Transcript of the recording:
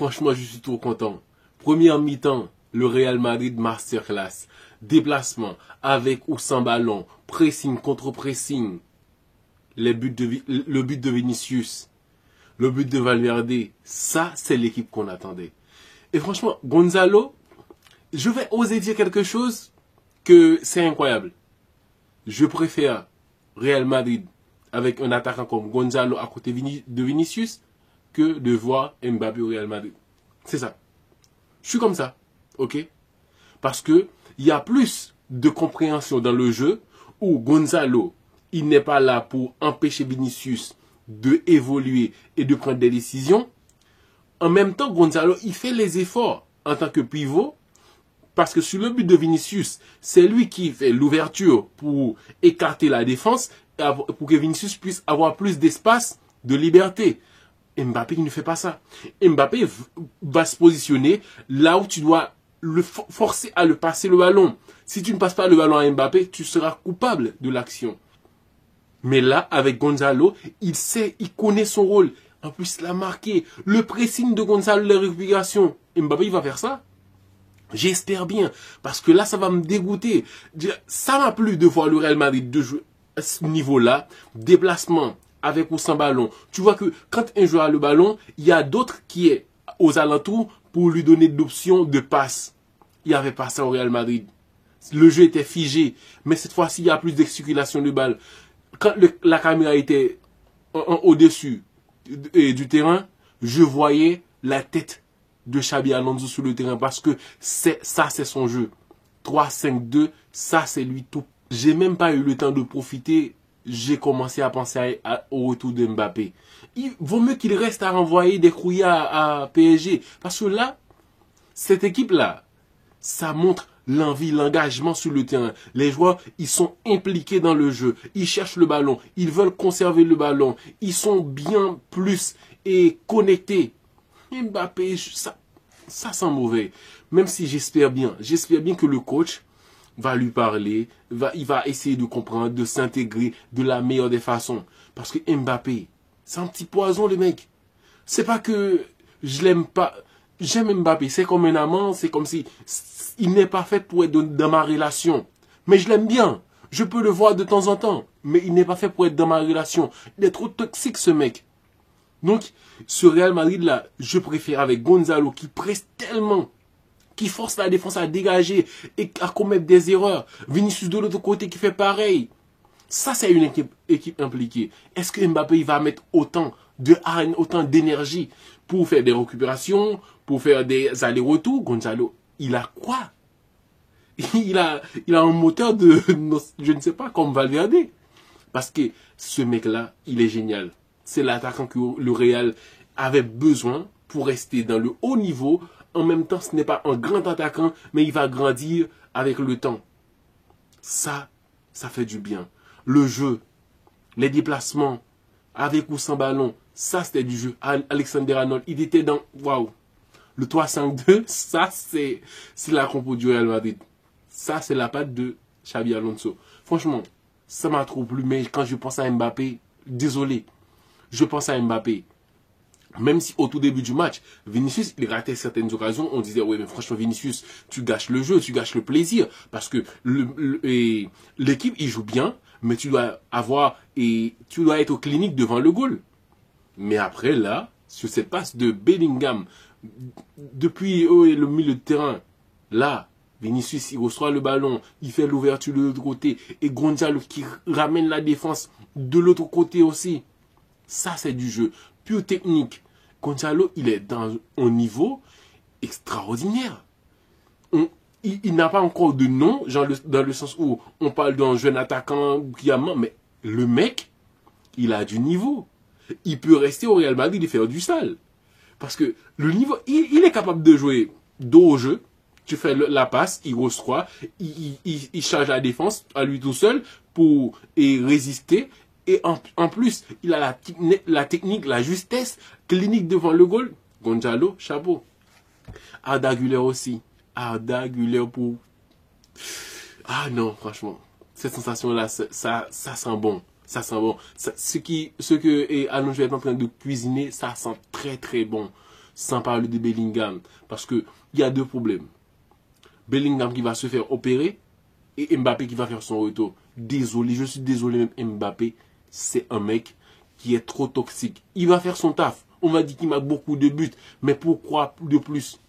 franchement, je suis trop content. Première mi-temps, le Real Madrid masterclass. Déplacement, avec ou sans ballon, pressing contre pressing. Le but de Vinicius, le but de Valverde, ça c'est l'équipe qu'on attendait. Et franchement, Gonzalo, je vais oser dire quelque chose que c'est incroyable. Je préfère Real Madrid avec un attaquant comme Gonzalo à côté de Vinicius que de voir Mbappé au Real Madrid. C'est ça. Je suis comme ça, ok? Parce que il y a plus de compréhension dans le jeu où Gonzalo, il n'est pas là pour empêcher Vinicius de évoluer et de prendre des décisions. En même temps, Gonzalo, il fait les efforts en tant que pivot parce que sur le but de Vinicius, c'est lui qui fait l'ouverture pour écarter la défense pour que Vinicius puisse avoir plus d'espace, de liberté. Mbappé, il ne fait pas ça. Mbappé va se positionner là où tu dois le forcer à le passer le ballon. Si tu ne passes pas le ballon à Mbappé, tu seras coupable de l'action. Mais là, avec Gonzalo, il sait, il connaît son rôle. En plus, il a marqué le pressing de Gonzalo, les récupérations. Mbappé, il va faire ça. J'espère bien. Parce que là, ça va me dégoûter. Ça m'a plu de voir le Real Madrid de jouer à ce niveau-là. Déplacement, avec ou sans ballon. Tu vois que quand un joueur a le ballon, il y a d'autres qui est aux alentours pour lui donner l'option de passe. Il n'y avait pas ça au Real Madrid. Le jeu était figé. Mais cette fois-ci, il y a plus d'excirculation de balles. Quand la caméra était au-dessus du terrain, je voyais la tête de Xabi Alonso sur le terrain. Parce que ça, c'est son jeu. 3-5-2, ça, c'est lui tout. J'ai même pas eu le temps de profiter. J'ai commencé à penser au retour de Mbappé. Il vaut mieux qu'il reste à renvoyer des courriers à PSG. Parce que là, cette équipe-là, ça montre l'envie, l'engagement sur le terrain. Les joueurs, ils sont impliqués dans le jeu. Ils cherchent le ballon. Ils veulent conserver le ballon. Ils sont bien plus et connectés. Mbappé, ça sent mauvais. Même si j'espère bien que le coach va lui parler, il va essayer de comprendre, de s'intégrer de la meilleure des façons. Parce que Mbappé, c'est un petit poison, le mec. C'est pas que je l'aime pas. J'aime Mbappé, c'est comme un amant, c'est comme si il n'est pas fait pour être dans ma relation. Mais je l'aime bien. Je peux le voir de temps en temps. Mais il n'est pas fait pour être dans ma relation. Il est trop toxique, ce mec. Donc, ce Real Madrid-là, je préfère avec Gonzalo qui presse tellement, qui force la défense à dégager et à commettre des erreurs. Vinicius de l'autre côté qui fait pareil. Ça, c'est une équipe impliquée. Est-ce que Mbappé il va mettre autant de hargne, autant d'énergie pour faire des récupérations, pour faire des allers-retours? Gonzalo, il a quoi? Il a un moteur de, je ne sais pas, comme Valverde. Parce que ce mec-là, il est génial. C'est l'attaquant que le Real avait besoin pour rester dans le haut niveau. En même temps, ce n'est pas un grand attaquant, mais il va grandir avec le temps. Ça fait du bien. Le jeu, les déplacements, avec ou sans ballon, ça c'était du jeu. Alexander Arnold, il était dans... Waouh. Le 3-5-2, ça c'est la compo du Real Madrid. Ça c'est la patte de Xabi Alonso. Franchement, ça m'a trop plu, mais quand je pense à Mbappé, désolé, je pense à Mbappé. Même si au tout début du match, Vinicius, il ratait certaines occasions, on disait, ouais, mais franchement, Vinicius, tu gâches le jeu, tu gâches le plaisir. Parce que l'équipe, il joue bien, mais tu dois être clinique devant le goal. Mais après, là, sur cette passe de Bellingham, depuis le milieu de terrain, là, Vinicius, il reçoit le ballon, il fait l'ouverture de l'autre côté, et Gonzalo qui ramène la défense de l'autre côté aussi. Ça, c'est du jeu pure technique. Gonzalo, il est dans un niveau extraordinaire. Il n'a pas encore de nom, genre dans le sens où on parle d'un jeune attaquant qui a main, mais le mec, il a du niveau. Il peut rester au Real Madrid et faire du sale. Parce que le niveau, il est capable de jouer dos au jeu. Tu fais la passe, il reçoit, il charge la défense à lui tout seul pour résister. Et en plus, il a la technique, la justesse clinique devant le goal. Gonzalo, chapeau. Arda Güler aussi. Arda Güler pour... Ah non, franchement. Cette sensation-là, ça sent bon. Ça sent bon. Ce que Alonso est en train de cuisiner, ça sent très très bon. sans parler de Bellingham. Parce qu'il y a deux problèmes. Bellingham qui va se faire opérer et Mbappé qui va faire son retour. Désolé, je suis désolé, même Mbappé, c'est un mec qui est trop toxique. Il va faire son taf. On va dire qu'il marque beaucoup de buts, mais pourquoi de plus?